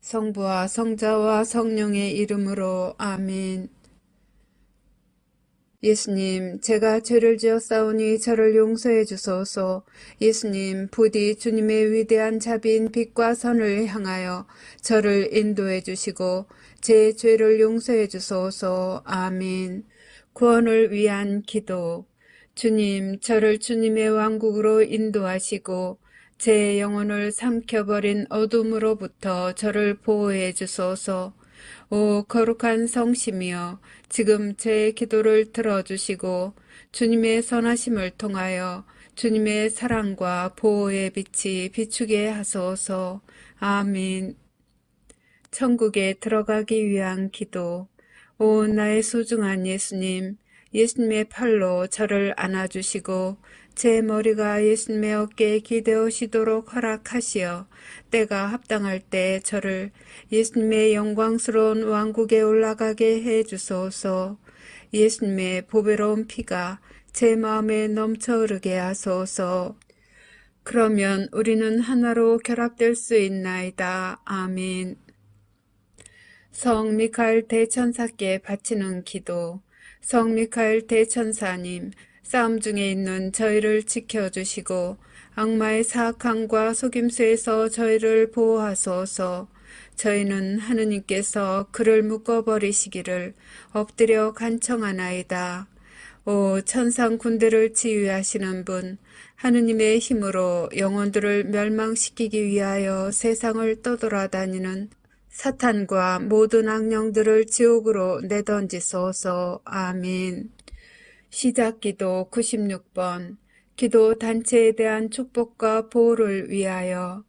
성부와 성자와 성령의 이름으로 아멘. 예수님, 제가 죄를 지었사오니 저를 용서해 주소서. 예수님, 부디 주님의 위대한 자비인 빛과 선을 향하여 저를 인도해 주시고 제 죄를 용서해 주소서. 아멘. 구원을 위한 기도. 주님, 저를 주님의 왕국으로 인도하시고 제 영혼을 삼켜버린 어둠으로부터 저를 보호해 주소서. 오 거룩한 성심이여, 지금 제 기도를 들어주시고 주님의 선하심을 통하여 주님의 사랑과 보호의 빛이 비추게 하소서. 아멘. 천국에 들어가기 위한 기도. 오 나의 소중한 예수님, 예수님의 팔로 저를 안아주시고 제 머리가 예수님의 어깨에 기대어시도록 허락하시어 때가 합당할 때 저를 예수님의 영광스러운 왕국에 올라가게 해주소서. 예수님의 보배로운 피가 제 마음에 넘쳐 흐르게 하소서. 그러면 우리는 하나로 결합될 수 있나이다. 아멘. 성 미카엘 대천사께 바치는 기도. 성 미카엘 대천사님, 싸움 중에 있는 저희를 지켜주시고 악마의 사악함과 속임수에서 저희를 보호하소서. 저희는 하느님께서 그를 묶어버리시기를 엎드려 간청하나이다. 오 천상 군대를 지휘하시는 분, 하느님의 힘으로 영혼들을 멸망시키기 위하여 세상을 떠돌아다니는 사탄과 모든 악령들을 지옥으로 내던지소서. 아멘. 시작기도 96번. 기도 단체에 대한 축복과 보호를 위하여.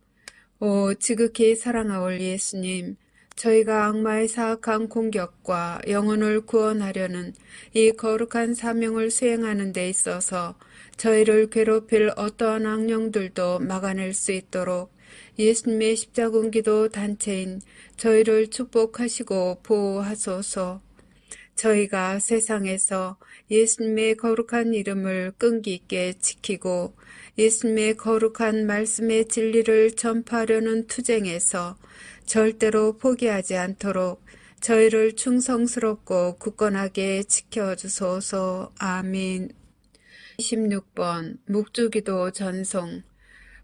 오 지극히 사랑하올 예수님, 저희가 악마의 사악한 공격과 영혼을 구원하려는 이 거룩한 사명을 수행하는 데 있어서 저희를 괴롭힐 어떠한 악령들도 막아낼 수 있도록 예수님의 십자군기도 단체인 저희를 축복하시고 보호하소서. 저희가 세상에서 예수님의 거룩한 이름을 끈기 있게 지키고 예수님의 거룩한 말씀의 진리를 전파하려는 투쟁에서 절대로 포기하지 않도록 저희를 충성스럽고 굳건하게 지켜주소서. 아멘. 26번 묵주기도 전송.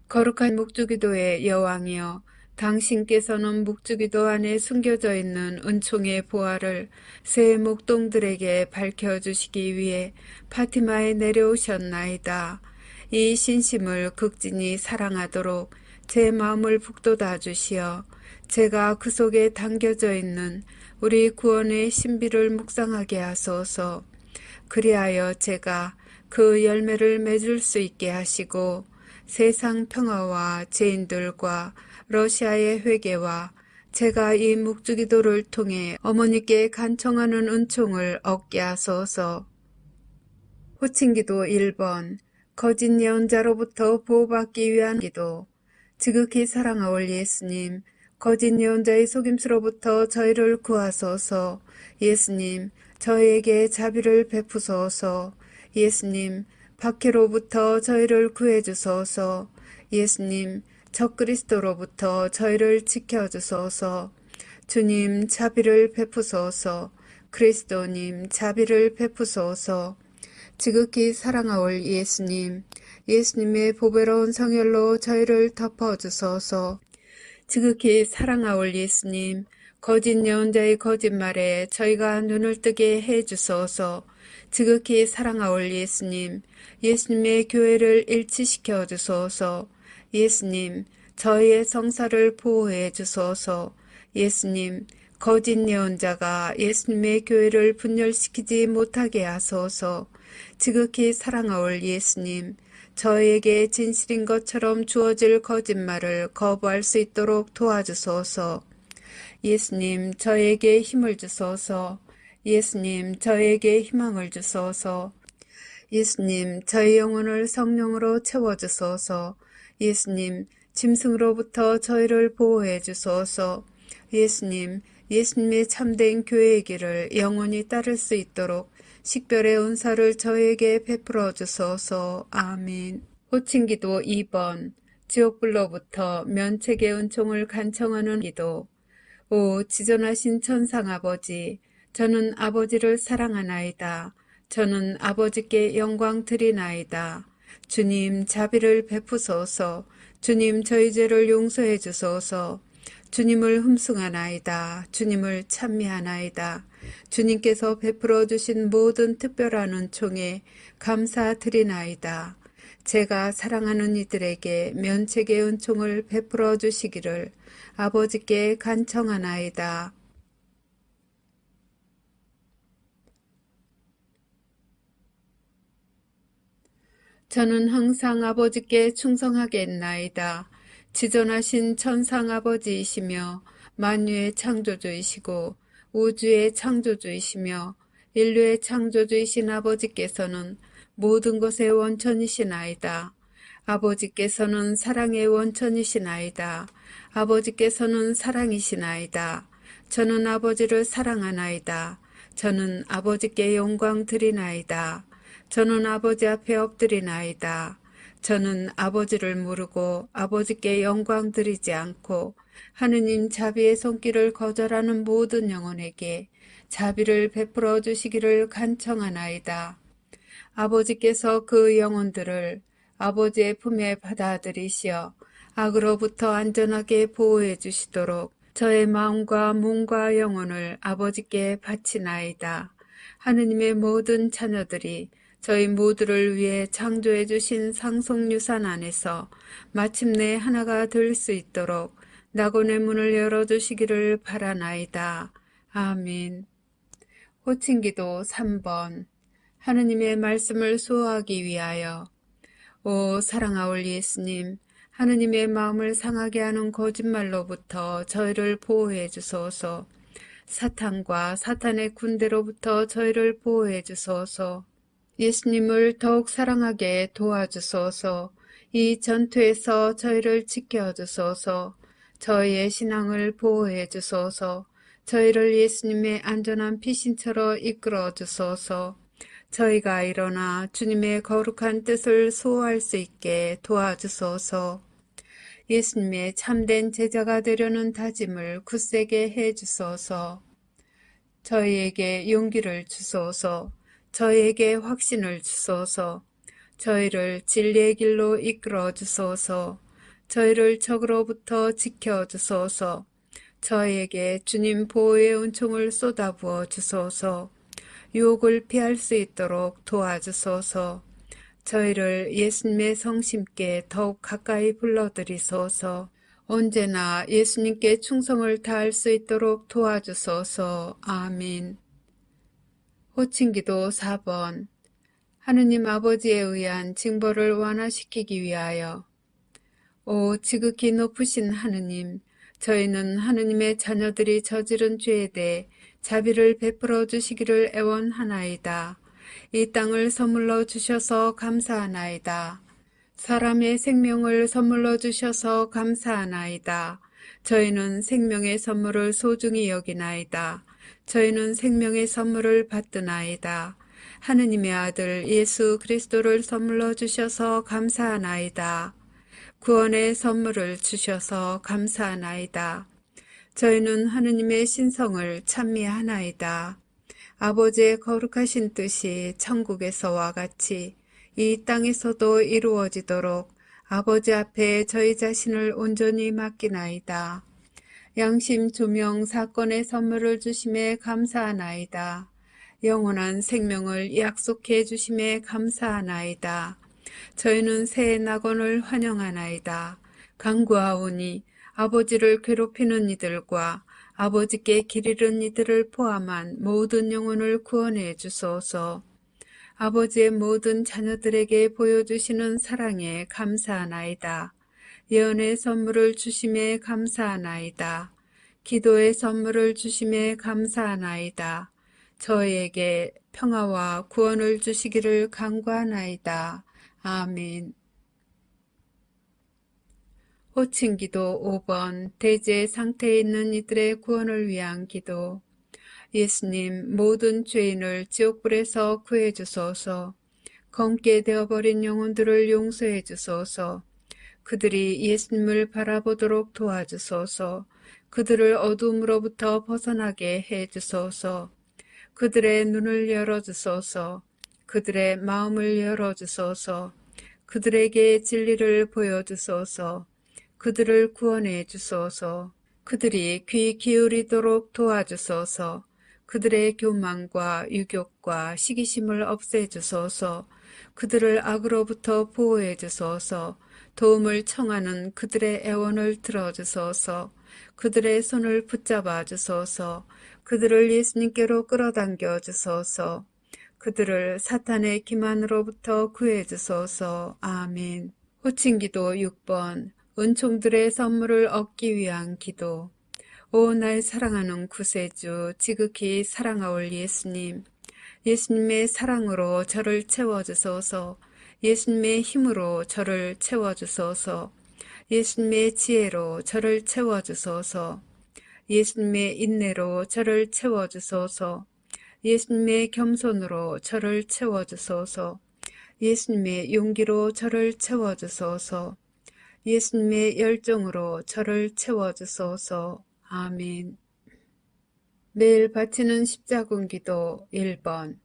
거룩한 묵주기도의 여왕이여, 당신께서는 묵주기도 안에 숨겨져 있는 은총의 보화를 새 목동들에게 밝혀주시기 위해 파티마에 내려오셨나이다. 이 신심을 극진히 사랑하도록 제 마음을 북돋아 주시어 제가 그 속에 담겨져 있는 우리 구원의 신비를 묵상하게 하소서. 그리하여 제가 그 열매를 맺을 수 있게 하시고 세상 평화와 죄인들과 러시아의 회개와 제가 이 묵주기도를 통해 어머니께 간청하는 은총을 얻게 하소서. 호칭기도 1번. 거짓 예언자로부터 보호받기 위한 기도. 지극히 사랑하올 예수님, 거짓 예언자의 속임수로부터 저희를 구하소서. 예수님, 저희에게 자비를 베푸소서. 예수님, 박해로부터 저희를 구해주소서. 예수님, 적그리스도로부터 저희를 지켜주소서. 주님, 자비를 베푸소서. 그리스도님, 자비를 베푸소서. 지극히 사랑하올 예수님, 예수님의 보배로운 성혈로 저희를 덮어주소서. 지극히 사랑하올 예수님, 거짓 예언자의 거짓말에 저희가 눈을 뜨게 해주소서. 지극히 사랑하올 예수님, 예수님의 교회를 일치시켜 주소서. 예수님, 저희의 성사를 보호해 주소서. 예수님, 거짓 예언자가 예수님의 교회를 분열시키지 못하게 하소서. 지극히 사랑하올 예수님, 저희에게 진실인 것처럼 주어질 거짓말을 거부할 수 있도록 도와주소서. 예수님, 저에게 힘을 주소서. 예수님, 저에게 희망을 주소서. 예수님, 저희 영혼을 성령으로 채워주소서. 예수님, 짐승으로부터 저희를 보호해 주소서. 예수님, 예수님의 참된 교회의 길을 영원히 따를 수 있도록 식별의 은사를 저에게 베풀어 주소서. 아멘. 호칭기도 2번. 지옥불로부터 면책의 은총을 간청하는 기도. 오 지존하신 천상 아버지, 저는 아버지를 사랑하나이다. 저는 아버지께 영광 드리나이다. 주님 자비를 베푸소서. 주님 저희 죄를 용서해 주소서. 주님을 흠숭하나이다. 주님을 찬미하나이다. 주님께서 베풀어 주신 모든 특별한 은총에 감사드리나이다. 제가 사랑하는 이들에게 면책의 은총을 베풀어 주시기를 아버지께 간청하나이다. 저는 항상 아버지께 충성하겠나이다. 지존하신 천상 아버지이시며 만유의 창조주이시고 우주의 창조주이시며 인류의 창조주이신 아버지께서는 모든 것의 원천이시나이다. 아버지께서는 사랑의 원천이시나이다. 아버지께서는 사랑이시나이다. 저는 아버지를 사랑하나이다. 저는 아버지께 영광 드리나이다. 저는 아버지 앞에 엎드리나이다. 저는 아버지를 모르고 아버지께 영광 드리지 않고 하느님 자비의 손길을 거절하는 모든 영혼에게 자비를 베풀어 주시기를 간청하나이다. 아버지께서 그 영혼들을 아버지의 품에 받아들이시어 악으로부터 안전하게 보호해 주시도록 저의 마음과 몸과 영혼을 아버지께 바치나이다. 하느님의 모든 자녀들이 저희 모두를 위해 창조해 주신 상속유산 안에서 마침내 하나가 될 수 있도록 낙원의 문을 열어주시기를 바라나이다. 아멘. 호칭기도 3번. 하느님의 말씀을 수호하기 위하여. 오 사랑하올 예수님, 하느님의 마음을 상하게 하는 거짓말로부터 저희를 보호해 주소서. 사탄과 사탄의 군대로부터 저희를 보호해 주소서. 예수님을 더욱 사랑하게 도와주소서. 이 전투에서 저희를 지켜주소서. 저희의 신앙을 보호해 주소서. 저희를 예수님의 안전한 피신처로 이끌어 주소서. 저희가 일어나 주님의 거룩한 뜻을 수호할 수 있게 도와주소서. 예수님의 참된 제자가 되려는 다짐을 굳세게 해 주소서. 저희에게 용기를 주소서. 저희에게 확신을 주소서. 저희를 진리의 길로 이끌어 주소서. 저희를 적으로부터 지켜 주소서. 저희에게 주님 보호의 은총을 쏟아부어 주소서. 유혹을 피할 수 있도록 도와주소서. 저희를 예수님의 성심께 더욱 가까이 불러들이소서. 언제나 예수님께 충성을 다할 수 있도록 도와주소서. 아멘. 호칭기도 4번. 하느님 아버지에 의한 징벌을 완화시키기 위하여. 오 지극히 높으신 하느님, 저희는 하느님의 자녀들이 저지른 죄에 대해 자비를 베풀어 주시기를 애원하나이다. 이 땅을 선물로 주셔서 감사하나이다. 사람의 생명을 선물로 주셔서 감사하나이다. 저희는 생명의 선물을 소중히 여기나이다. 저희는 생명의 선물을 받드나이다. 하느님의 아들 예수 그리스도를 선물로 주셔서 감사하나이다. 구원의 선물을 주셔서 감사하나이다. 저희는 하느님의 신성을 찬미하나이다. 아버지의 거룩하신 뜻이 천국에서와 같이 이 땅에서도 이루어지도록 아버지 앞에 저희 자신을 온전히 맡기나이다. 양심 조명 사건의 선물을 주심에 감사하나이다. 영원한 생명을 약속해 주심에 감사하나이다. 저희는 새 낙원을 환영하나이다. 간구하오니 아버지를 괴롭히는 이들과 아버지께 길 잃은 이들을 포함한 모든 영혼을 구원해 주소서. 아버지의 모든 자녀들에게 보여주시는 사랑에 감사하나이다. 예언의 선물을 주심에 감사하나이다. 기도의 선물을 주심에 감사하나이다. 저희에게 평화와 구원을 주시기를 간구하나이다. 아멘. 호칭기도 5번. 대제 상태에 있는 이들의 구원을 위한 기도. 예수님, 모든 죄인을 지옥불에서 구해 주소서. 검게 되어버린 영혼들을 용서해 주소서. 그들이 예수님을 바라보도록 도와주소서. 그들을 어둠으로부터 벗어나게 해 주소서. 그들의 눈을 열어주소서. 그들의 마음을 열어주소서. 그들에게 진리를 보여주소서. 그들을 구원해 주소서. 그들이 귀 기울이도록 도와주소서. 그들의 교만과 유욕과 시기심을 없애주소서. 그들을 악으로부터 보호해 주소서. 도움을 청하는 그들의 애원을 들어주소서. 그들의 손을 붙잡아 주소서. 그들을 예수님께로 끌어당겨 주소서. 그들을 사탄의 기만으로부터 구해 주소서. 아멘. 호칭기도 6번. 은총들의 선물을 얻기 위한 기도. 오, 날 사랑하는 구세주, 지극히 사랑하올 예수님. 예수님의 사랑으로 저를 채워주소서. 예수님의 힘으로 저를 채워주소서. 예수님의 지혜로 저를 채워주소서. 예수님의 인내로 저를 채워주소서. 예수님의 겸손으로 저를 채워주소서. 예수님의 용기로 저를 채워주소서. 예수님의 열정으로 저를 채워주소서. 아멘. 매일 바치는 십자군 기도 1번.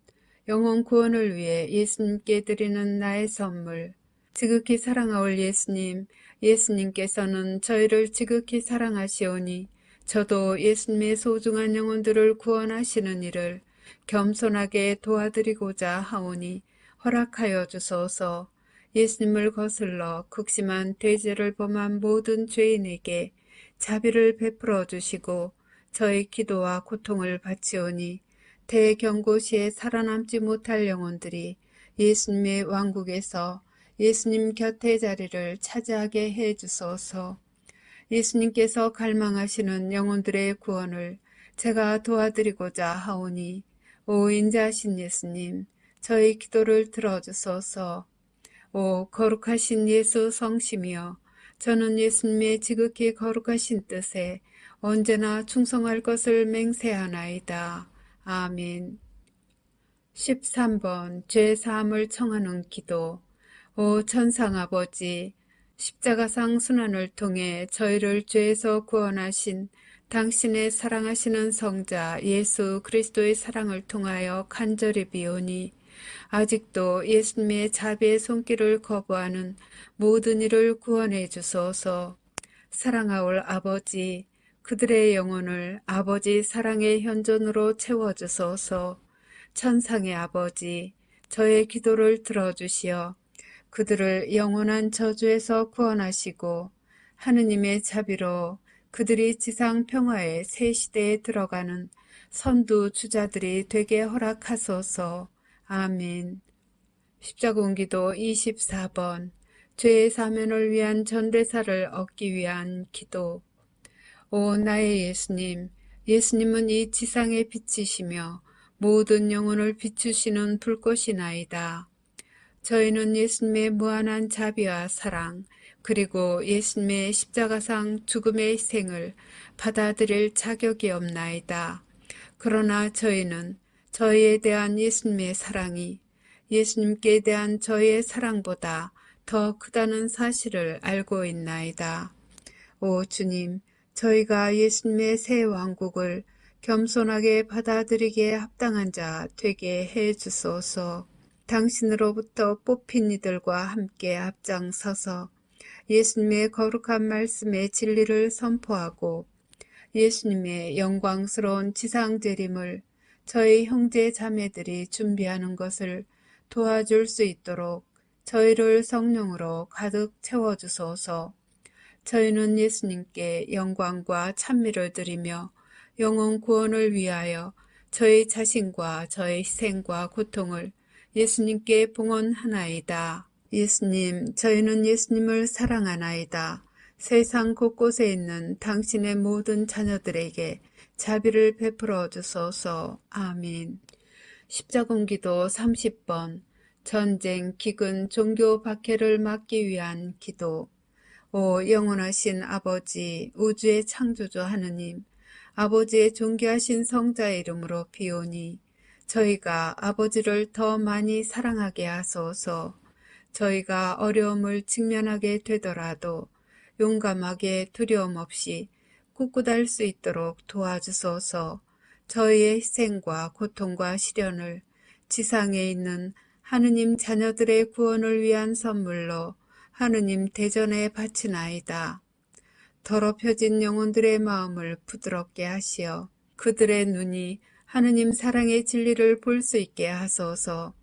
영혼 구원을 위해 예수님께 드리는 나의 선물. 지극히 사랑하올 예수님, 예수님께서는 저희를 지극히 사랑하시오니 저도 예수님의 소중한 영혼들을 구원하시는 일을 겸손하게 도와드리고자 하오니 허락하여 주소서. 예수님을 거슬러 극심한 대죄를 범한 모든 죄인에게 자비를 베풀어 주시고 저의 기도와 고통을 바치오니 대경고시에 살아남지 못할 영혼들이 예수님의 왕국에서 예수님 곁의 자리를 차지하게 해 주소서. 예수님께서 갈망하시는 영혼들의 구원을 제가 도와드리고자 하오니 오 인자하신 예수님, 저의 기도를 들어주소서. 오 거룩하신 예수 성심이여, 저는 예수님의 지극히 거룩하신 뜻에 언제나 충성할 것을 맹세하나이다. 아멘. 13번 죄사함을 청하는 기도. 오 천상아버지, 십자가상 순환을 통해 저희를 죄에서 구원하신 당신의 사랑하시는 성자 예수 그리스도의 사랑을 통하여 간절히 비오니 아직도 예수님의 자비의 손길을 거부하는 모든 이를 구원해 주소서. 사랑하올 아버지, 그들의 영혼을 아버지 사랑의 현존으로 채워주소서. 천상의 아버지, 저의 기도를 들어주시어 그들을 영원한 저주에서 구원하시고 하느님의 자비로 그들이 지상 평화의 새 시대에 들어가는 선두 주자들이 되게 허락하소서. 아멘. 십자군기도 24번. 죄의 사면을 위한 전대사를 얻기 위한 기도. 오 나의 예수님, 예수님은 이 지상의 빛이시며 모든 영혼을 비추시는 불꽃이나이다. 저희는 예수님의 무한한 자비와 사랑, 그리고 예수님의 십자가상 죽음의 희생을 받아들일 자격이 없나이다. 그러나 저희는 저희에 대한 예수님의 사랑이 예수님께 대한 저희의 사랑보다 더 크다는 사실을 알고 있나이다. 오 주님, 저희가 예수님의 새 왕국을 겸손하게 받아들이기에 합당한 자 되게 해 주소서. 당신으로부터 뽑힌 이들과 함께 앞장서서 예수님의 거룩한 말씀의 진리를 선포하고 예수님의 영광스러운 지상재림을 저희 형제 자매들이 준비하는 것을 도와줄 수 있도록 저희를 성령으로 가득 채워주소서. 저희는 예수님께 영광과 찬미를 드리며 영혼 구원을 위하여 저희 자신과 저희 희생과 고통을 예수님께 봉헌하나이다. 예수님, 저희는 예수님을 사랑하나이다. 세상 곳곳에 있는 당신의 모든 자녀들에게 자비를 베풀어 주소서. 아멘. 십자군기도 30번. 전쟁, 기근, 종교 박해를 막기 위한 기도. 오 영원하신 아버지, 우주의 창조주 하느님, 아버지의 존귀하신 성자의 이름으로 비오니 저희가 아버지를 더 많이 사랑하게 하소서. 저희가 어려움을 직면하게 되더라도 용감하게 두려움 없이 굳굳할 수 있도록 도와주소서. 저희의 희생과 고통과 시련을 지상에 있는 하느님 자녀들의 구원을 위한 선물로 하느님 대전에 바치나이다. 더럽혀진 영혼들의 마음을 부드럽게 하시어 그들의 눈이 하느님 사랑의 진리를 볼 수 있게 하소서.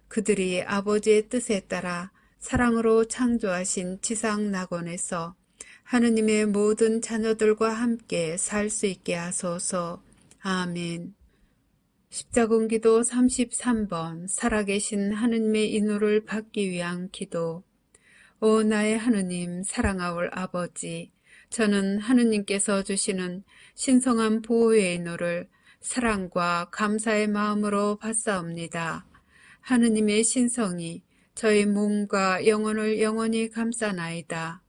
그들이 아버지의 뜻에 따라 사랑으로 창조하신 지상 낙원에서 하느님의 모든 자녀들과 함께 살 수 있게 하소서. 아멘. 십자군기도 33번 살아계신 하느님의 인호를 받기 위한 기도. 오 나의 하느님 사랑하올 아버지, 저는 하느님께서 주시는 신성한 보호의 인호를 사랑과 감사의 마음으로 받사옵니다. 하느님의 신성이 저희 몸과 영혼을 영원히 감싸나이다.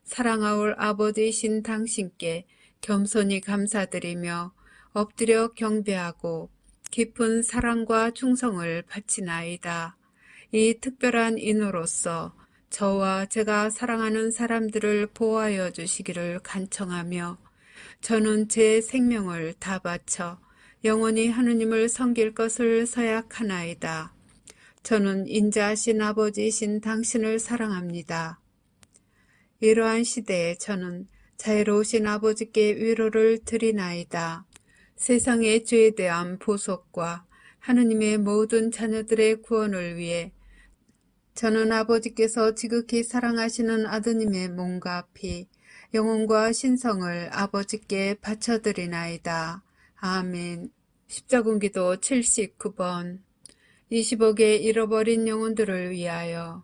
사랑하올 아버지이신 당신께 겸손히 감사드리며 엎드려 경배하고 깊은 사랑과 충성을 바치나이다. 이 특별한 인호로서 저와 제가 사랑하는 사람들을 보호하여 주시기를 간청하며 저는 제 생명을 다 바쳐 영원히 하느님을 섬길 것을 서약하나이다. 저는 인자하신 아버지이신 당신을 사랑합니다. 이러한 시대에 저는 자애로우신 아버지께 위로를 드리나이다. 세상의 죄에 대한 보속과 하느님의 모든 자녀들의 구원을 위해 저는 아버지께서 지극히 사랑하시는 아드님의 몸과 피, 영혼과 신성을 아버지께 바쳐드리나이다. 아멘. 십자군기도 79번 20억의 잃어버린 영혼들을 위하여.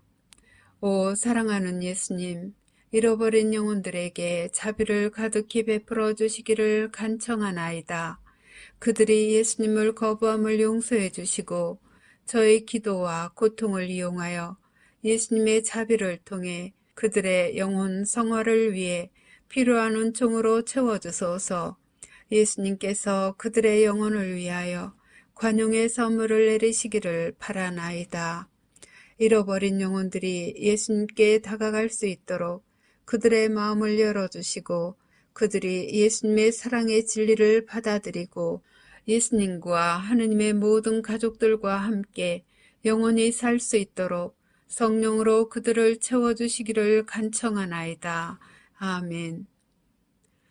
오 사랑하는 예수님, 잃어버린 영혼들에게 자비를 가득히 베풀어 주시기를 간청하나이다. 그들이 예수님을 거부함을 용서해 주시고 저의 기도와 고통을 이용하여 예수님의 자비를 통해 그들의 영혼 성화를 위해 필요한 은총으로 채워주소서. 예수님께서 그들의 영혼을 위하여 관용의 선물을 내리시기를 바라나이다. 잃어버린 영혼들이 예수님께 다가갈 수 있도록 그들의 마음을 열어주시고 그들이 예수님의 사랑의 진리를 받아들이고 예수님과 하느님의 모든 가족들과 함께 영원히 살 수 있도록 성령으로 그들을 채워주시기를 간청하나이다. 아멘.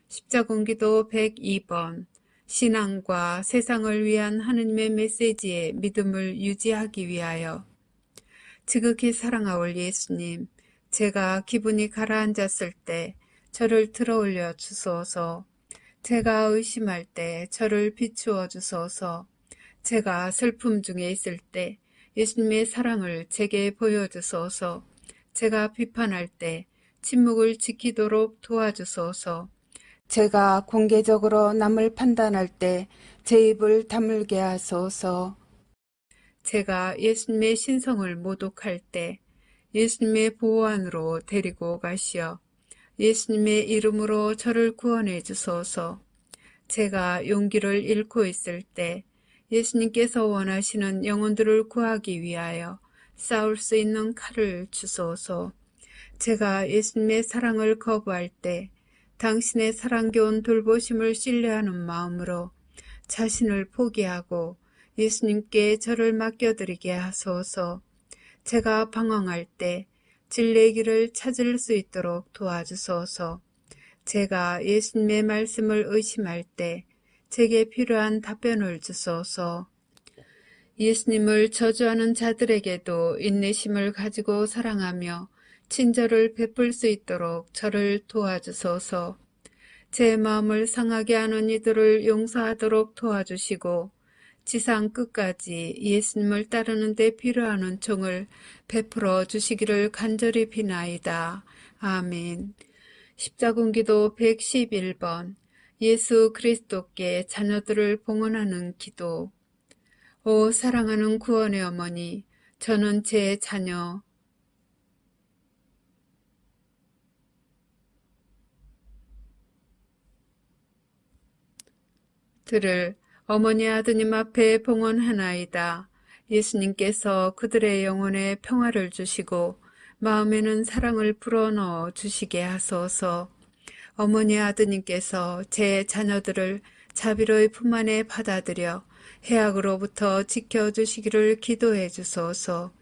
십자군기도 102번 신앙과 세상을 위한 하느님의 메시지에 믿음을 유지하기 위하여. 지극히 사랑하올 예수님, 제가 기분이 가라앉았을 때 저를 들어올려 주소서. 제가 의심할 때 저를 비추어 주소서. 제가 슬픔 중에 있을 때 예수님의 사랑을 제게 보여주소서. 제가 비판할 때 침묵을 지키도록 도와주소서. 제가 공개적으로 남을 판단할 때 제 입을 다물게 하소서. 제가 예수님의 신성을 모독할 때 예수님의 보호 안으로 데리고 가시어 예수님의 이름으로 저를 구원해 주소서. 제가 용기를 잃고 있을 때 예수님께서 원하시는 영혼들을 구하기 위하여 싸울 수 있는 칼을 주소서. 제가 예수님의 사랑을 거부할 때 당신의 사랑겨운 돌보심을 신뢰하는 마음으로 자신을 포기하고 예수님께 저를 맡겨드리게 하소서. 제가 방황할 때 진리의 길을 찾을 수 있도록 도와주소서. 제가 예수님의 말씀을 의심할 때 제게 필요한 답변을 주소서. 예수님을 저주하는 자들에게도 인내심을 가지고 사랑하며 친절을 베풀 수 있도록 저를 도와주소서. 제 마음을 상하게 하는 이들을 용서하도록 도와주시고 지상 끝까지 예수님을 따르는 데 필요한 은총을 베풀어 주시기를 간절히 비나이다. 아멘. 십자군기도 111번 예수 그리스도께 자녀들을 봉헌하는 기도. 오 사랑하는 구원의 어머니, 저는 제 자녀 들을 어머니 아드님 앞에 봉헌하나이다. 예수님께서 그들의 영혼에 평화를 주시고 마음에는 사랑을 불어넣어 주시게 하소서. 어머니 아드님께서 제 자녀들을 자비로이 품 안에 받아들여 해악으로부터 지켜주시기를 기도해 주소서.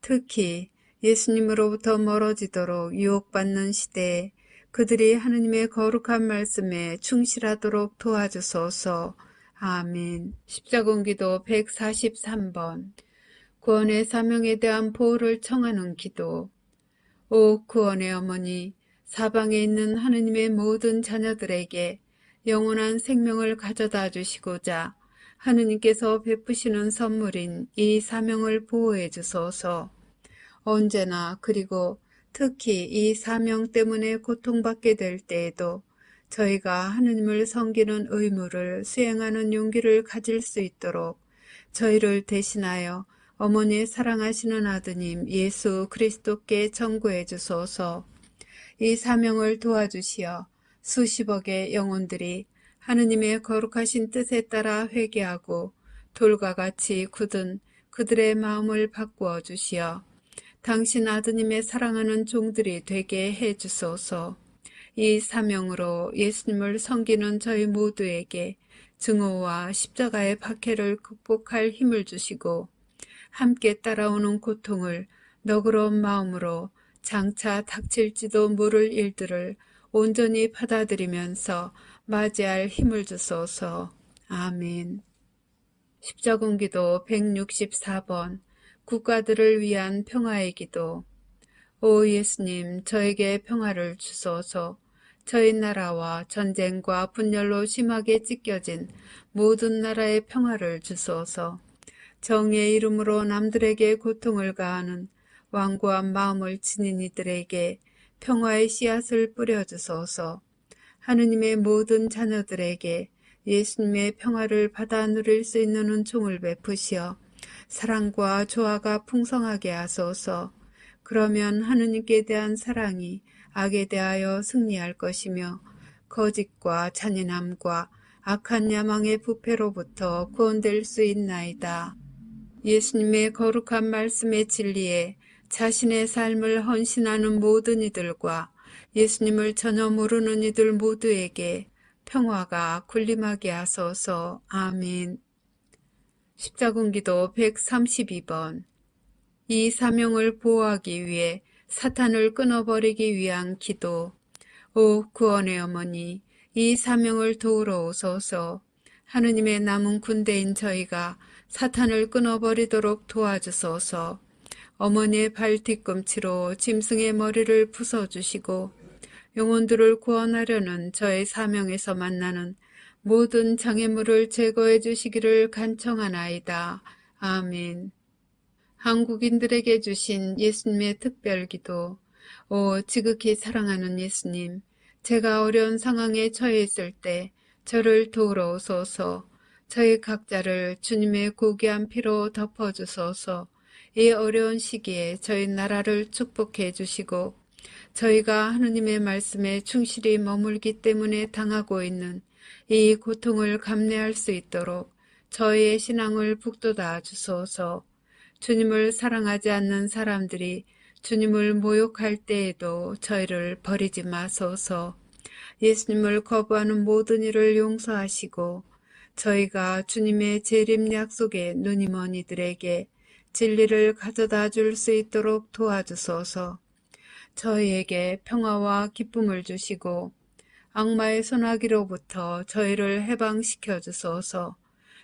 특히 예수님으로부터 멀어지도록 유혹받는 시대에 그들이 하느님의 거룩한 말씀에 충실하도록 도와주소서. 아멘. 십자군기도 143번. 구원의 사명에 대한 보호를 청하는 기도. 오 구원의 어머니, 사방에 있는 하느님의 모든 자녀들에게 영원한 생명을 가져다 주시고자 하느님께서 베푸시는 선물인 이 사명을 보호해 주소서. 언제나 그리고 특히 이 사명 때문에 고통받게 될 때에도 저희가 하느님을 섬기는 의무를 수행하는 용기를 가질 수 있도록 저희를 대신하여 어머니의 사랑하시는 아드님 예수 그리스도께 전구해 주소서. 이 사명을 도와주시어 수십억의 영혼들이 하느님의 거룩하신 뜻에 따라 회개하고 돌과 같이 굳은 그들의 마음을 바꾸어 주시어 당신 아드님의 사랑하는 종들이 되게 해 주소서. 이 사명으로 예수님을 섬기는 저희 모두에게 증오와 십자가의 박해를 극복할 힘을 주시고 함께 따라오는 고통을 너그러운 마음으로 장차 닥칠지도 모를 일들을 온전히 받아들이면서 맞이할 힘을 주소서. 아멘. 십자군기도 164번. 국가들을 위한 평화의 기도. 오 예수님, 저에게 평화를 주소서. 저희 나라와 전쟁과 분열로 심하게 찢겨진 모든 나라의 평화를 주소서. 정의의 이름으로 남들에게 고통을 가하는 완고한 마음을 지닌 이들에게 평화의 씨앗을 뿌려주소서. 하느님의 모든 자녀들에게 예수님의 평화를 받아 누릴 수 있는 은총을 베푸시어 사랑과 조화가 풍성하게 하소서. 그러면 하느님께 대한 사랑이 악에 대하여 승리할 것이며 거짓과 잔인함과 악한 야망의 부패로부터 구원될 수 있나이다. 예수님의 거룩한 말씀의 진리에 자신의 삶을 헌신하는 모든 이들과 예수님을 전혀 모르는 이들 모두에게 평화가 군림하게 하소서. 아멘. 십자군기도 132번. 이 사명을 보호하기 위해 사탄을 끊어버리기 위한 기도. 오 구원의 어머니, 이 사명을 도우러 오소서. 하느님의 남은 군대인 저희가 사탄을 끊어버리도록 도와주소서. 어머니의 발 뒤꿈치로 짐승의 머리를 부숴주시고 영혼들을 구원하려는 저의 사명에서 만나는 모든 장애물을 제거해 주시기를 간청하나이다. 아멘. 한국인들에게 주신 예수님의 특별기도. 오 지극히 사랑하는 예수님, 제가 어려운 상황에 처해 있을 때 저를 도우러 오소서. 저희 각자를 주님의 고귀한 피로 덮어주소서. 이 어려운 시기에 저희 나라를 축복해 주시고 저희가 하느님의 말씀에 충실히 머물기 때문에 당하고 있는 이 고통을 감내할 수 있도록 저희의 신앙을 북돋아 주소서. 주님을 사랑하지 않는 사람들이 주님을 모욕할 때에도 저희를 버리지 마소서. 예수님을 거부하는 모든 일을 용서하시고 저희가 주님의 재림 약속에 눈이 먼 이들에게 진리를 가져다 줄 수 있도록 도와주소서. 저희에게 평화와 기쁨을 주시고 악마의 손아귀로부터 저희를 해방시켜 주소서.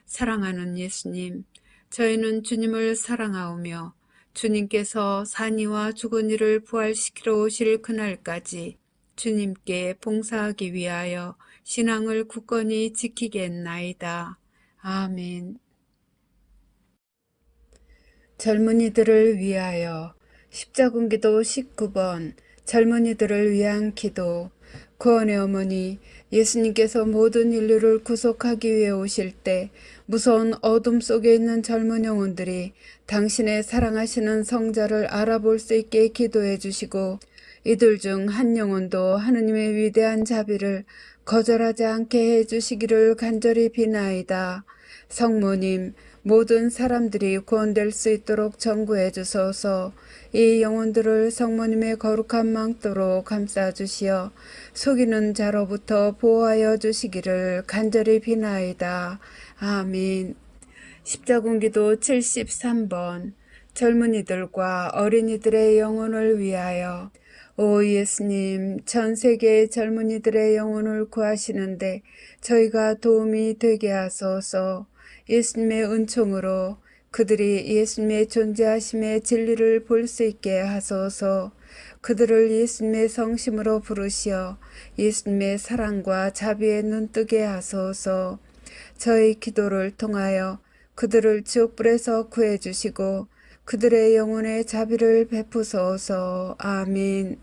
사랑하는 예수님, 저희는 주님을 사랑하오며 주님께서 산이와 죽은 이를 부활시키러 오실 그날까지 주님께 봉사하기 위하여 신앙을 굳건히 지키겠나이다. 아멘. 젊은이들을 위하여. 십자군기도 19번. 젊은이들을 위한 기도. 구원의 어머니, 예수님께서 모든 인류를 구속하기 위해 오실 때 무서운 어둠 속에 있는 젊은 영혼들이 당신의 사랑하시는 성자를 알아볼 수 있게 기도해 주시고 이들 중 한 영혼도 하느님의 위대한 자비를 거절하지 않게 해 주시기를 간절히 비나이다. 성모님, 모든 사람들이 구원될 수 있도록 전구해 주소서. 이 영혼들을 성모님의 거룩한 망토로 감싸 주시어 속이는 자로부터 보호하여 주시기를 간절히 비나이다. 아멘. 십자군기도 73번 젊은이들과 어린이들의 영혼을 위하여. 오 예수님, 전 세계의 젊은이들의 영혼을 구하시는데 저희가 도움이 되게 하소서. 예수님의 은총으로 그들이 예수님의 존재하심의 진리를 볼 수 있게 하소서. 그들을 예수님의 성심으로 부르시어 예수님의 사랑과 자비에 눈뜨게 하소서. 저희 기도를 통하여 그들을 지옥불에서 구해주시고 그들의 영혼에 자비를 베푸소서. 아멘.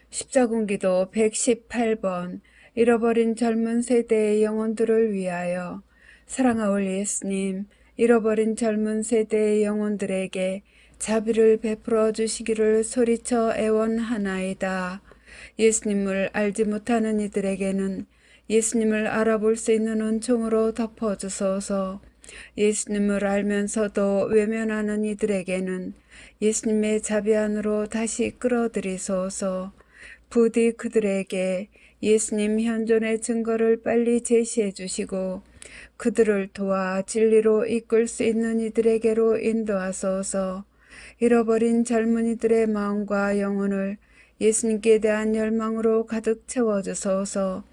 십자군기도 118번 잃어버린 젊은 세대의 영혼들을 위하여. 사랑하올 예수님, 잃어버린 젊은 세대의 영혼들에게 자비를 베풀어 주시기를 소리쳐 애원하나이다. 예수님을 알지 못하는 이들에게는 예수님을 알아볼 수 있는 은총으로 덮어주소서. 예수님을 알면서도 외면하는 이들에게는 예수님의 자비 안으로 다시 끌어들이소서. 부디 그들에게 예수님 현존의 증거를 빨리 제시해 주시고 그들을 도와 진리로 이끌 수 있는 이들에게로 인도하소서. 잃어버린 젊은이들의 마음과 영혼을 예수님께 대한 열망으로 가득 채워주소서.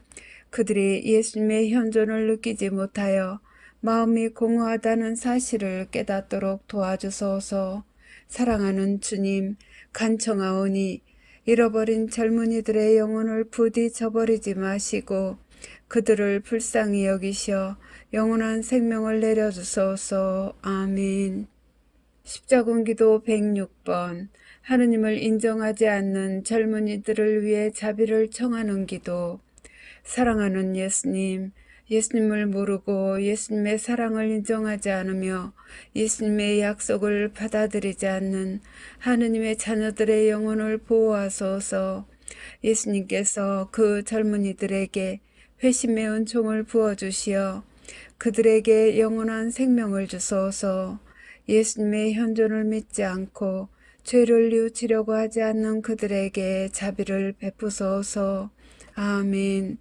그들이 예수님의 현존을 느끼지 못하여 마음이 공허하다는 사실을 깨닫도록 도와주소서. 사랑하는 주님, 간청하오니 잃어버린 젊은이들의 영혼을 부디 저버리지 마시고 그들을 불쌍히 여기시어 영원한 생명을 내려주소서. 아멘. 십자군기도 106번 하느님을 인정하지 않는 젊은이들을 위해 자비를 청하는 기도. 사랑하는 예수님, 예수님을 모르고 예수님의 사랑을 인정하지 않으며 예수님의 약속을 받아들이지 않는 하느님의 자녀들의 영혼을 보호하소서. 예수님께서 그 젊은이들에게 회심의 은총을 부어주시어 그들에게 영원한 생명을 주소서. 예수님의 현존을 믿지 않고 죄를 뉘우치려고 하지 않는 그들에게 자비를 베푸소서. 아멘.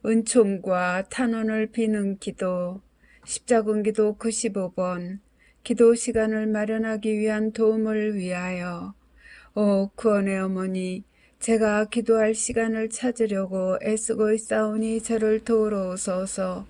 은총과 탄원을 비는 기도. 십자군기도 95번 기도 시간을 마련하기 위한 도움을 위하여. 오 구원의 어머니, 제가 기도할 시간을 찾으려고 애쓰고 있사오니 저를 도우러 오소서.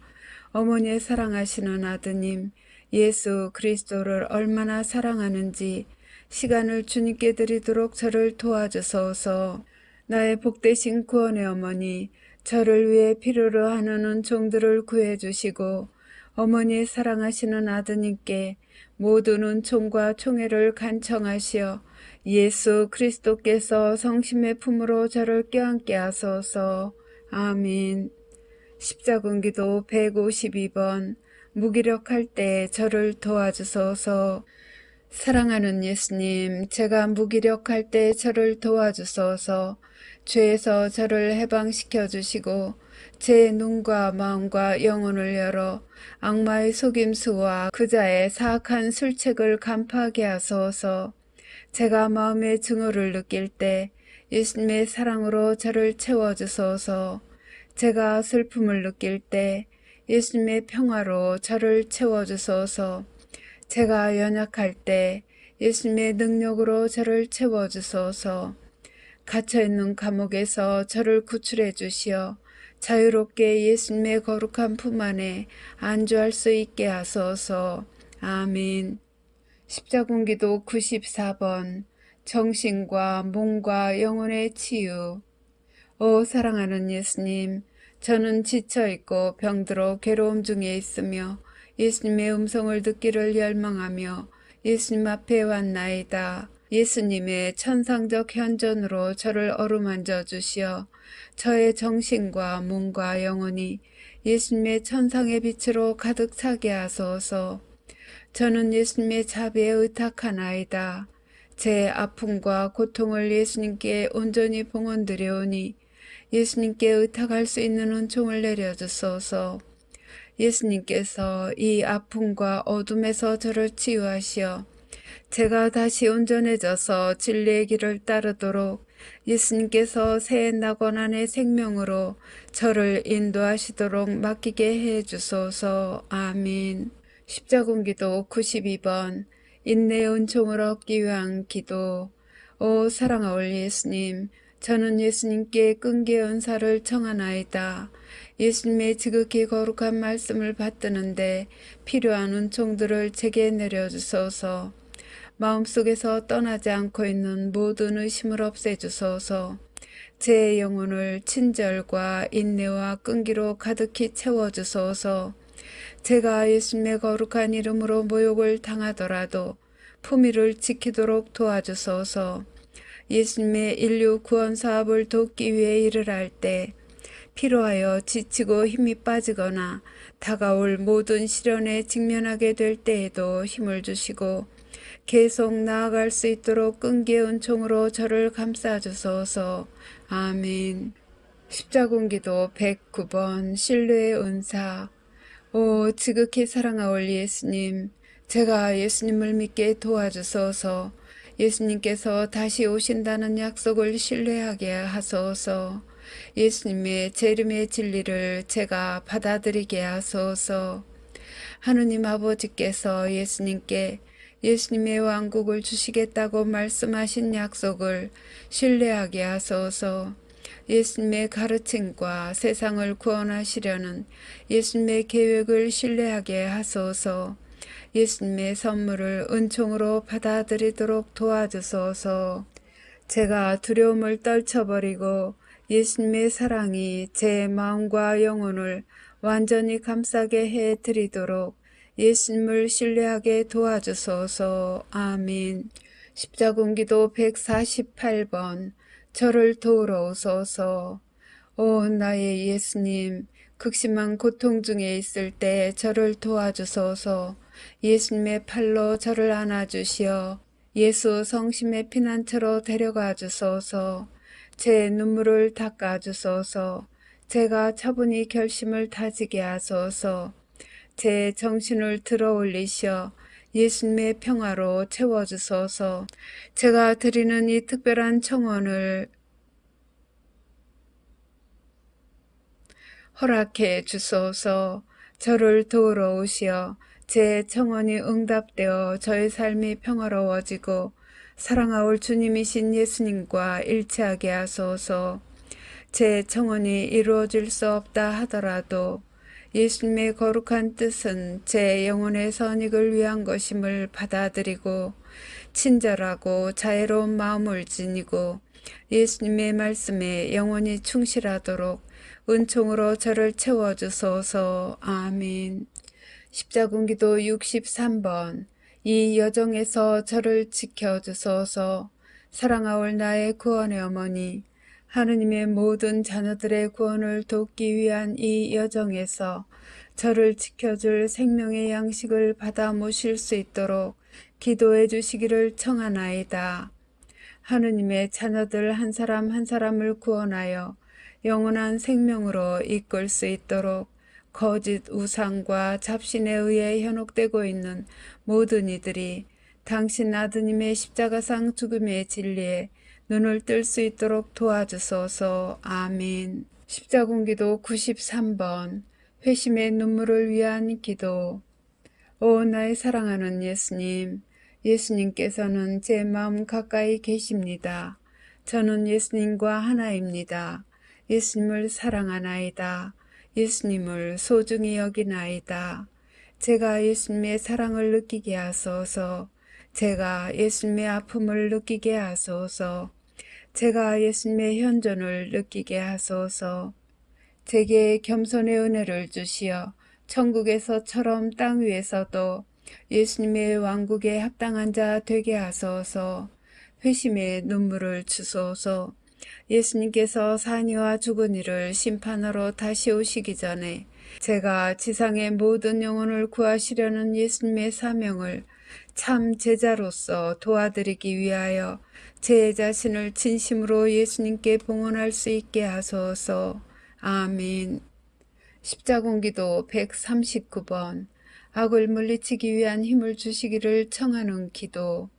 어머니의 사랑하시는 아드님 예수 그리스도를 얼마나 사랑하는지 시간을 주님께 드리도록 저를 도와주소서. 나의 복되신 구원의 어머니, 저를 위해 필요로 하는 은총들을 구해주시고 어머니의 사랑하시는 아드님께 모든 은총과 총애를 간청하시어 예수 그리스도께서 성심의 품으로 저를 껴안게 하소서. 아멘. 십자군기도 152번 무기력할 때 저를 도와주소서. 사랑하는 예수님, 제가 무기력할 때 저를 도와주소서. 죄에서 저를 해방시켜 주시고 제 눈과 마음과 영혼을 열어 악마의 속임수와 그자의 사악한 술책을 간파하게 하소서. 제가 마음의 증오를 느낄 때 예수님의 사랑으로 저를 채워주소서. 제가 슬픔을 느낄 때 예수님의 평화로 저를 채워주소서. 제가 연약할 때 예수님의 능력으로 저를 채워주소서. 갇혀있는 감옥에서 저를 구출해 주시어 자유롭게 예수님의 거룩한 품 안에 안주할 수 있게 하소서. 아멘. 십자군기도 94번 정신과 몸과 영혼의 치유. 오 사랑하는 예수님, 저는 지쳐있고 병들어 괴로움 중에 있으며 예수님의 음성을 듣기를 열망하며 예수님 앞에 왔나이다. 예수님의 천상적 현존으로 저를 어루만져 주시어 저의 정신과 몸과 영혼이 예수님의 천상의 빛으로 가득 차게 하소서. 저는 예수님의 자비에 의탁하나이다. 제 아픔과 고통을 예수님께 온전히 봉헌드려오니 예수님께 의탁할 수 있는 은총을 내려주소서. 예수님께서 이 아픔과 어둠에서 저를 치유하시어 제가 다시 온전해져서 진리의 길을 따르도록 예수님께서 새 낙원 안의 생명으로 저를 인도하시도록 맡기게 해 주소서. 아멘. 십자군기도 92번 인내의 은총을 얻기 위한 기도. 오 사랑하올 예수님, 저는 예수님께 끈기의 은사를 청하나이다. 예수님의 지극히 거룩한 말씀을 받드는데 필요한 은총들을 제게 내려주소서. 마음속에서 떠나지 않고 있는 모든 의심을 없애주소서. 제 영혼을 친절과 인내와 끈기로 가득히 채워주소서. 제가 예수님의 거룩한 이름으로 모욕을 당하더라도 품위를 지키도록 도와주소서. 예수님의 인류 구원 사업을 돕기 위해 일을 할 때 피로하여 지치고 힘이 빠지거나 다가올 모든 시련에 직면하게 될 때에도 힘을 주시고 계속 나아갈 수 있도록 끈기의 은총으로 저를 감싸주소서. 아멘. 십자군기도 109번 신뢰의 은사. 오 지극히 사랑하올 예수님, 제가 예수님을 믿게 도와주소서. 예수님께서 다시 오신다는 약속을 신뢰하게 하소서. 예수님의 재림의 진리를 제가 받아들이게 하소서. 하느님 아버지께서 예수님께 예수님의 왕국을 주시겠다고 말씀하신 약속을 신뢰하게 하소서. 예수님의 가르침과 세상을 구원하시려는 예수님의 계획을 신뢰하게 하소서. 예수님의 선물을 은총으로 받아들이도록 도와주소서. 제가 두려움을 떨쳐버리고 예수님의 사랑이 제 마음과 영혼을 완전히 감싸게 해드리도록 예수님을 신뢰하게 도와주소서. 아멘. 십자군기도 148번 저를 도우러 오소서. 오 나의 예수님, 극심한 고통 중에 있을 때 저를 도와주소서. 예수님의 팔로 저를 안아주시어 예수 성심의 피난처로 데려가 주소서. 제 눈물을 닦아주소서. 제가 차분히 결심을 다지게 하소서. 제 정신을 들어 올리셔 예수님의 평화로 채워주소서. 제가 드리는 이 특별한 청원을 허락해 주소서. 저를 도우러 오시어 제 청원이 응답되어 저의 삶이 평화로워지고 사랑하올 주님이신 예수님과 일치하게 하소서. 제 청원이 이루어질 수 없다 하더라도 예수님의 거룩한 뜻은 제 영혼의 선익을 위한 것임을 받아들이고 친절하고 자애로운 마음을 지니고 예수님의 말씀에 영원히 충실하도록 은총으로 저를 채워주소서. 아멘. 십자군기도 63번 이 여정에서 저를 지켜주소서. 사랑하올 나의 구원의 어머니, 하느님의 모든 자녀들의 구원을 돕기 위한 이 여정에서 저를 지켜줄 생명의 양식을 받아 모실 수 있도록 기도해 주시기를 청하나이다. 하느님의 자녀들 한 사람 한 사람을 구원하여 영원한 생명으로 이끌 수 있도록 거짓 우상과 잡신에 의해 현혹되고 있는 모든 이들이 당신 아드님의 십자가상 죽음의 진리에 눈을 뜰 수 있도록 도와주소서. 아멘. 십자군기도 93번 회심의 눈물을 위한 기도. 오 나의 사랑하는 예수님, 예수님께서는 제 마음 가까이 계십니다. 저는 예수님과 하나입니다. 예수님을 사랑하나이다. 예수님을 소중히 여기나이다. 제가 예수님의 사랑을 느끼게 하소서. 제가 예수님의 아픔을 느끼게 하소서. 제가 예수님의 현존을 느끼게 하소서. 제게 겸손의 은혜를 주시어 천국에서처럼 땅 위에서도 예수님의 왕국에 합당한 자 되게 하소서. 회심의 눈물을 주소서. 예수님께서 산 이와 죽은 이를 심판하러 다시 오시기 전에 제가 지상의 모든 영혼을 구하시려는 예수님의 사명을 참 제자로서 도와드리기 위하여 제 자신을 진심으로 예수님께 봉헌할 수 있게 하소서. 아멘. 십자군기도 139번 악을 물리치기 위한 힘을 주시기를 청하는 기도.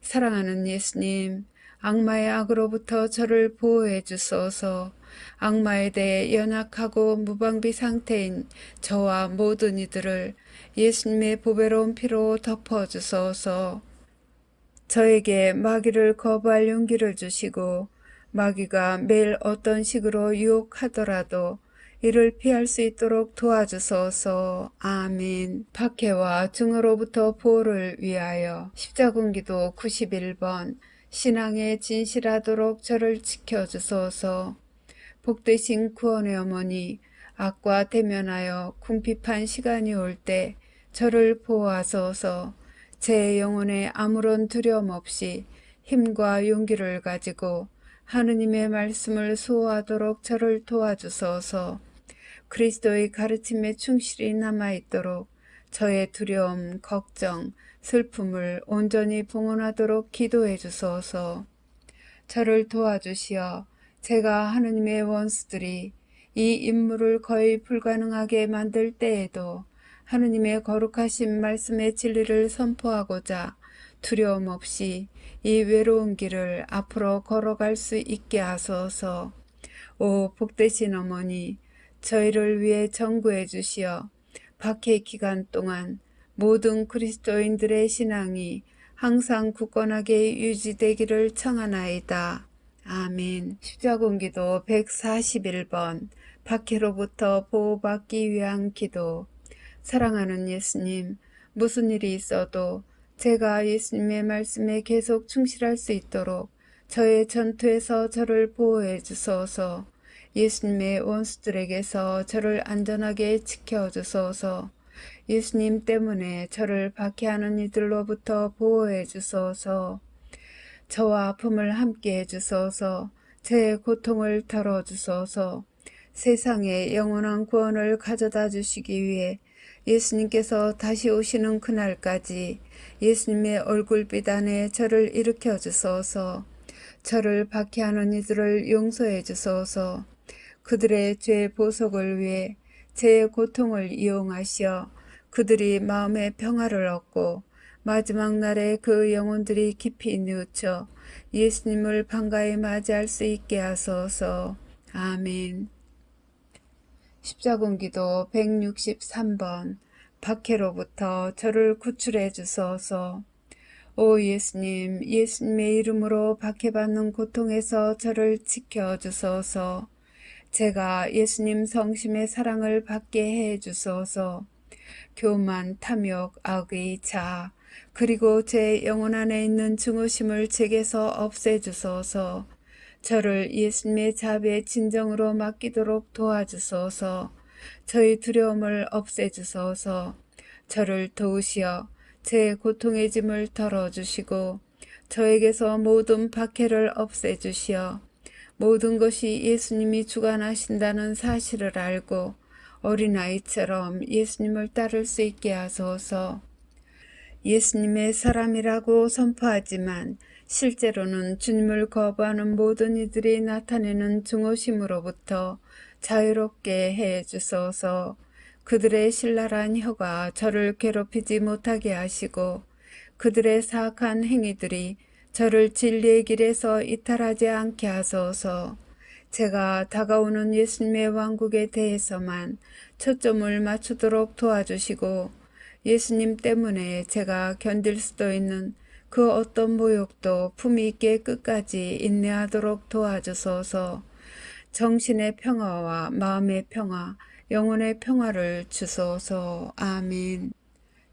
사랑하는 예수님, 악마의 악으로부터 저를 보호해 주소서. 악마에 대해 연약하고 무방비 상태인 저와 모든 이들을 예수님의 보배로운 피로 덮어 주소서. 저에게 마귀를 거부할 용기를 주시고 마귀가 매일 어떤 식으로 유혹하더라도 이를 피할 수 있도록 도와주소서. 아멘. 박해와 증오로부터 보호를 위하여 십자군기도 91번 신앙에 진실하도록 저를 지켜주소서. 복되신 구원의 어머니, 악과 대면하여 궁핍한 시간이 올 때 저를 보호하소서. 제 영혼에 아무런 두려움 없이 힘과 용기를 가지고 하느님의 말씀을 수호하도록 저를 도와주소서. 그리스도의 가르침에 충실히 남아있도록 저의 두려움, 걱정, 슬픔을 온전히 봉헌하도록 기도해 주소서. 저를 도와주시어 제가 하느님의 원수들이 이 임무를 거의 불가능하게 만들 때에도 하느님의 거룩하신 말씀의 진리를 선포하고자 두려움 없이 이 외로운 길을 앞으로 걸어갈 수 있게 하소서. 오 복되신 어머니, 저희를 위해 전구해 주시어 박해 기간 동안 모든 그리스도인들의 신앙이 항상 굳건하게 유지되기를 청하나이다. 아멘. 십자군기도 141번 박해로부터 보호받기 위한 기도. 사랑하는 예수님, 무슨 일이 있어도 제가 예수님의 말씀에 계속 충실할 수 있도록 저의 전투에서 저를 보호해 주소서. 예수님의 원수들에게서 저를 안전하게 지켜주소서. 예수님 때문에 저를 박해하는 이들로부터 보호해 주소서. 저와 아픔을 함께 해주소서. 제 고통을 덜어주소서. 세상에 영원한 구원을 가져다 주시기 위해 예수님께서 다시 오시는 그날까지 예수님의 얼굴빛 안에 저를 일으켜 주소서. 저를 박해하는 이들을 용서해 주소서. 그들의 죄 보속을 위해 제 고통을 이용하시어 그들이 마음의 평화를 얻고 마지막 날에 그 영혼들이 깊이 뉘우쳐 예수님을 반가이 맞이할 수 있게 하소서. 아멘. 십자군기도 163번 박해로부터 저를 구출해 주소서. 오 예수님, 예수님의 이름으로 박해받는 고통에서 저를 지켜주소서. 제가 예수님 성심의 사랑을 받게 해 주소서. 교만, 탐욕, 악의, 자아, 그리고 제 영혼 안에 있는 증오심을 제게서 없애주소서. 저를 예수님의 자비의 진정으로 맡기도록 도와주소서. 저의 두려움을 없애주소서. 저를 도우시어 제 고통의 짐을 덜어주시고 저에게서 모든 박해를 없애주시어 모든 것이 예수님이 주관하신다는 사실을 알고 어린아이처럼 예수님을 따를 수 있게 하소서. 예수님의 사람이라고 선포하지만 실제로는 주님을 거부하는 모든 이들이 나타내는 증오심으로부터 자유롭게 해 주소서. 그들의 신랄한 혀가 저를 괴롭히지 못하게 하시고 그들의 사악한 행위들이 저를 진리의 길에서 이탈하지 않게 하소서. 제가 다가오는 예수님의 왕국에 대해서만 초점을 맞추도록 도와주시고 예수님 때문에 제가 견딜 수도 있는 그 어떤 모욕도 품위 있게 끝까지 인내하도록 도와주소서. 정신의 평화와 마음의 평화, 영혼의 평화를 주소서. 아멘.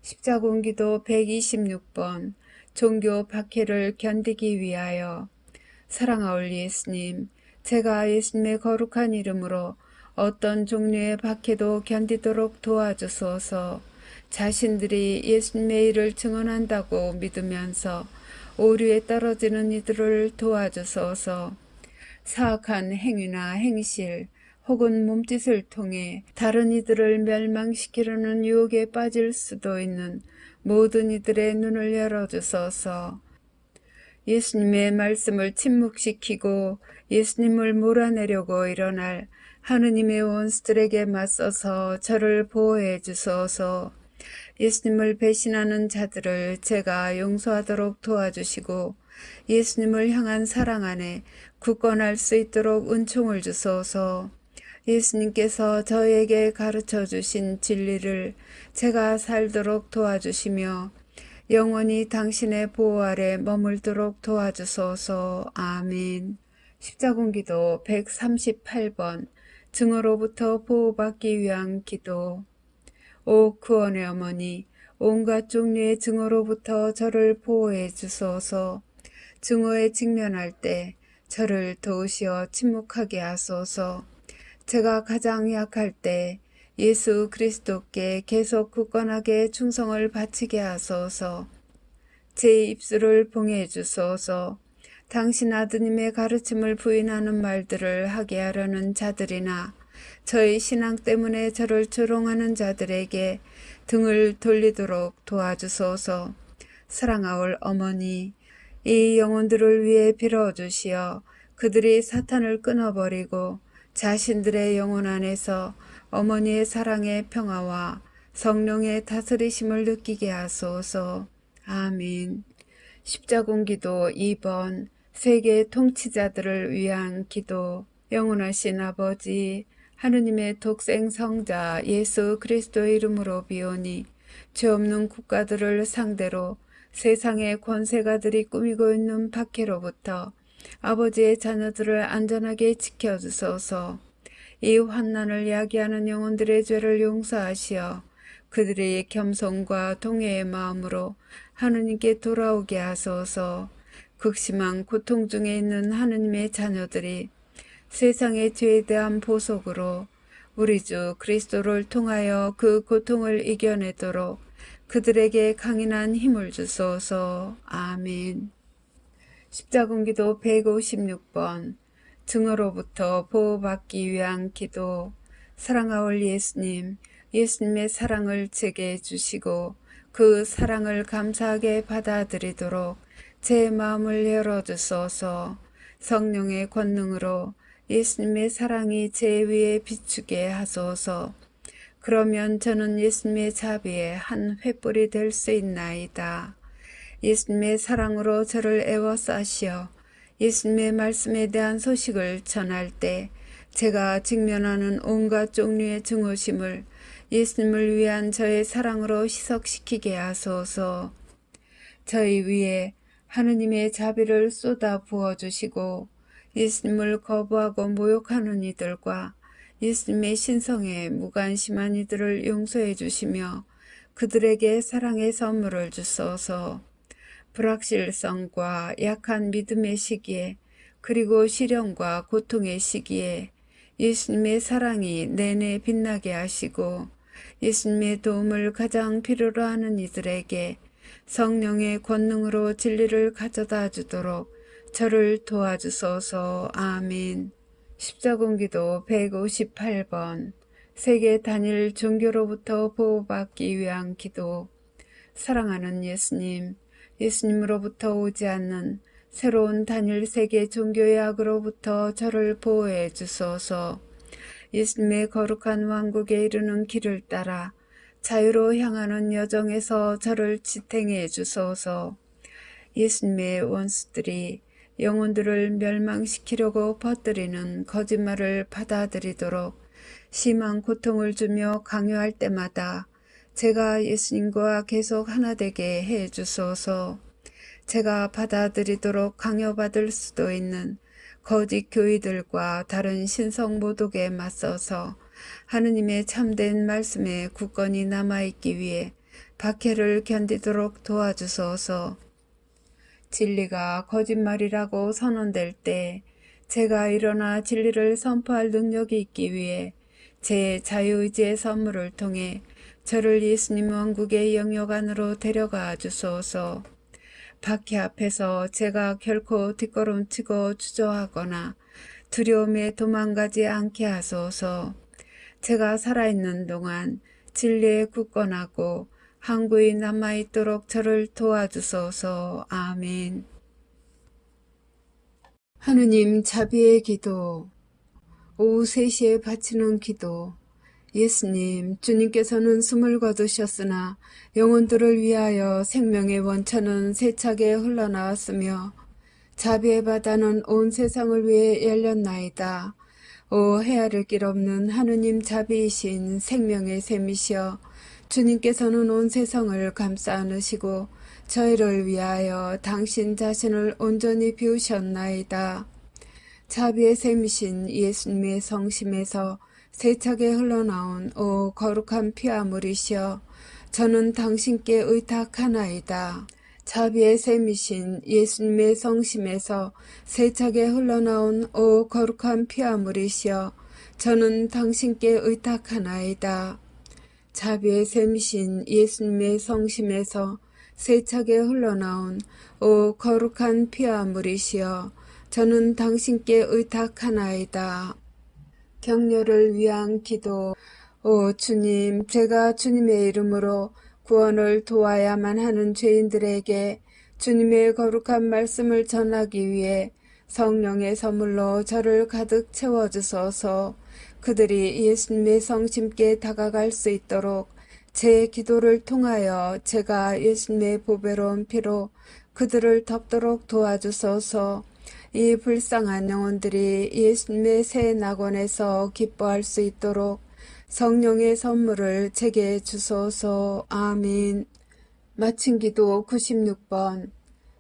십자군기도 126번 종교 박해를 견디기 위하여. 사랑하올 예수님, 제가 예수님의 거룩한 이름으로 어떤 종류의 박해도 견디도록 도와주소서. 자신들이 예수님의 일을 증언한다고 믿으면서 오류에 떨어지는 이들을 도와주소서. 사악한 행위나 행실 혹은 몸짓을 통해 다른 이들을 멸망시키려는 유혹에 빠질 수도 있는 모든 이들의 눈을 열어주소서. 예수님의 말씀을 침묵시키고 예수님을 몰아내려고 일어날 하느님의 원수들에게 맞서서 저를 보호해 주소서. 예수님을 배신하는 자들을 제가 용서하도록 도와주시고 예수님을 향한 사랑 안에 굳건할 수 있도록 은총을 주소서. 예수님께서 저에게 가르쳐 주신 진리를 제가 살도록 도와주시며 영원히 당신의 보호 아래 머물도록 도와주소서. 아멘. 십자군기도 138번 증오로부터 보호받기 위한 기도. 오 구원의 어머니, 온갖 종류의 증오로부터 저를 보호해 주소서. 증오에 직면할 때 저를 도우시어 침묵하게 하소서. 제가 가장 약할 때 예수 그리스도께 계속 굳건하게 충성을 바치게 하소서. 제 입술을 봉해 주소서. 당신 아드님의 가르침을 부인하는 말들을 하게 하려는 자들이나 저의 신앙 때문에 저를 조롱하는 자들에게 등을 돌리도록 도와주소서. 사랑하올 어머니, 이 영혼들을 위해 빌어주시어 그들이 사탄을 끊어버리고 자신들의 영혼 안에서 어머니의 사랑의 평화와 성령의 다스리심을 느끼게 하소서. 아멘. 십자군기도 2번 세계 통치자들을 위한 기도. 영원하신 아버지, 하느님의 독생 성자 예수 그리스도의 이름으로 비오니 죄 없는 국가들을 상대로 세상의 권세가들이 꾸미고 있는 박해로부터 아버지의 자녀들을 안전하게 지켜주소서. 이 환난을 야기하는 영혼들의 죄를 용서하시어 그들의 겸손과 동해의 마음으로 하느님께 돌아오게 하소서. 극심한 고통 중에 있는 하느님의 자녀들이 세상의 죄에 대한 보속으로 우리 주 그리스도를 통하여 그 고통을 이겨내도록 그들에게 강인한 힘을 주소서. 아멘. 십자군기도 156번 증오로부터 보호받기 위한 기도. 사랑하올 예수님, 예수님의 사랑을 제게 주시고 그 사랑을 감사하게 받아들이도록 제 마음을 열어주소서. 성령의 권능으로 예수님의 사랑이 제 위에 비추게 하소서. 그러면 저는 예수님의 자비의 한 횃불이 될 수 있나이다. 예수님의 사랑으로 저를 애워싸시어 예수님의 말씀에 대한 소식을 전할 때 제가 직면하는 온갖 종류의 증오심을 예수님을 위한 저의 사랑으로 희석시키게 하소서. 저희 위에 하느님의 자비를 쏟아 부어주시고 예수님을 거부하고 모욕하는 이들과 예수님의 신성에 무관심한 이들을 용서해 주시며 그들에게 사랑의 선물을 주소서. 불확실성과 약한 믿음의 시기에 그리고 시련과 고통의 시기에 예수님의 사랑이 내내 빛나게 하시고 예수님의 도움을 가장 필요로 하는 이들에게 성령의 권능으로 진리를 가져다 주도록 저를 도와주소서. 아멘. 십자군기도 158번 세계 단일 종교로부터 보호받기 위한 기도. 사랑하는 예수님, 예수님으로부터 오지 않는 새로운 단일 세계 종교의 악으로부터 저를 보호해 주소서. 예수님의 거룩한 왕국에 이르는 길을 따라 자유로 향하는 여정에서 저를 지탱해 주소서. 예수님의 원수들이 영혼들을 멸망시키려고 퍼뜨리는 거짓말을 받아들이도록 심한 고통을 주며 강요할 때마다 제가 예수님과 계속 하나 되게 해 주소서. 제가 받아들이도록 강요받을 수도 있는 거짓 교의들과 다른 신성 모독에 맞서서 하느님의 참된 말씀에 굳건히 남아있기 위해 박해를 견디도록 도와주소서. 진리가 거짓말이라고 선언될 때 제가 일어나 진리를 선포할 능력이 있기 위해 제 자유의지의 선물을 통해 저를 예수님 왕국의 영역 안으로 데려가 주소서. 박해 앞에서 제가 결코 뒷걸음치고 주저하거나 두려움에 도망가지 않게 하소서. 제가 살아있는 동안 진리에 굳건하고 항구히 남아있도록 저를 도와주소서. 아멘. 하느님 자비의 기도. 오후 3시에 바치는 기도. 예수님, 주님께서는 숨을 거두셨으나 영혼들을 위하여 생명의 원천은 세차게 흘러나왔으며 자비의 바다는 온 세상을 위해 열렸나이다. 오 헤아릴 길 없는 하느님 자비이신 생명의 샘이시여, 주님께서는 온 세상을 감싸 안으시고 저희를 위하여 당신 자신을 온전히 비우셨나이다. 자비의 샘이신 예수님의 성심에서 세차게 흘러나온 오 거룩한 피아물이시여, 저는 당신께 의탁하나이다. 자비의 샘이신 예수님의 성심에서 세차게 흘러나온 오 거룩한 피아물이시여, 저는 당신께 의탁하나이다. 자비의 샘이신 예수님의 성심에서 세차게 흘러나온 오 거룩한 피아물이시여, 저는 당신께 의탁하나이다. 격려를 위한 기도. 오 주님, 제가 주님의 이름으로 구원을 도와야만 하는 죄인들에게 주님의 거룩한 말씀을 전하기 위해 성령의 선물로 저를 가득 채워주소서. 그들이 예수님의 성심께 다가갈 수 있도록 제 기도를 통하여 제가 예수님의 보배로운 피로 그들을 덮도록 도와주소서. 이 불쌍한 영혼들이 예수님의 새 낙원에서 기뻐할 수 있도록 성령의 선물을 제게 주소서. 아멘. 마친 기도 96번.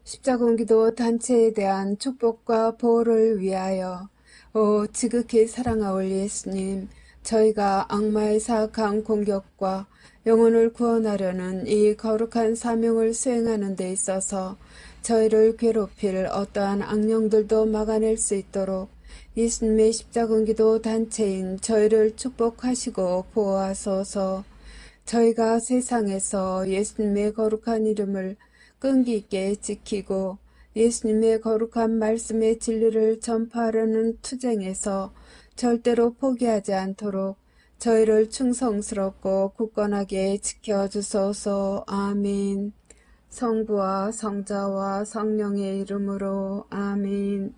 십자군기도 단체에 대한 축복과 보호를 위하여. 오 지극히 사랑하올 예수님, 저희가 악마의 사악한 공격과 영혼을 구원하려는 이 거룩한 사명을 수행하는 데 있어서 저희를 괴롭힐 어떠한 악령들도 막아낼 수 있도록 예수님의 십자군기도 단체인 저희를 축복하시고 보호하소서. 저희가 세상에서 예수님의 거룩한 이름을 끈기 있게 지키고 예수님의 거룩한 말씀의 진리를 전파하려는 투쟁에서 절대로 포기하지 않도록 저희를 충성스럽고 굳건하게 지켜주소서. 아멘. 성부와 성자와 성령의 이름으로 아멘.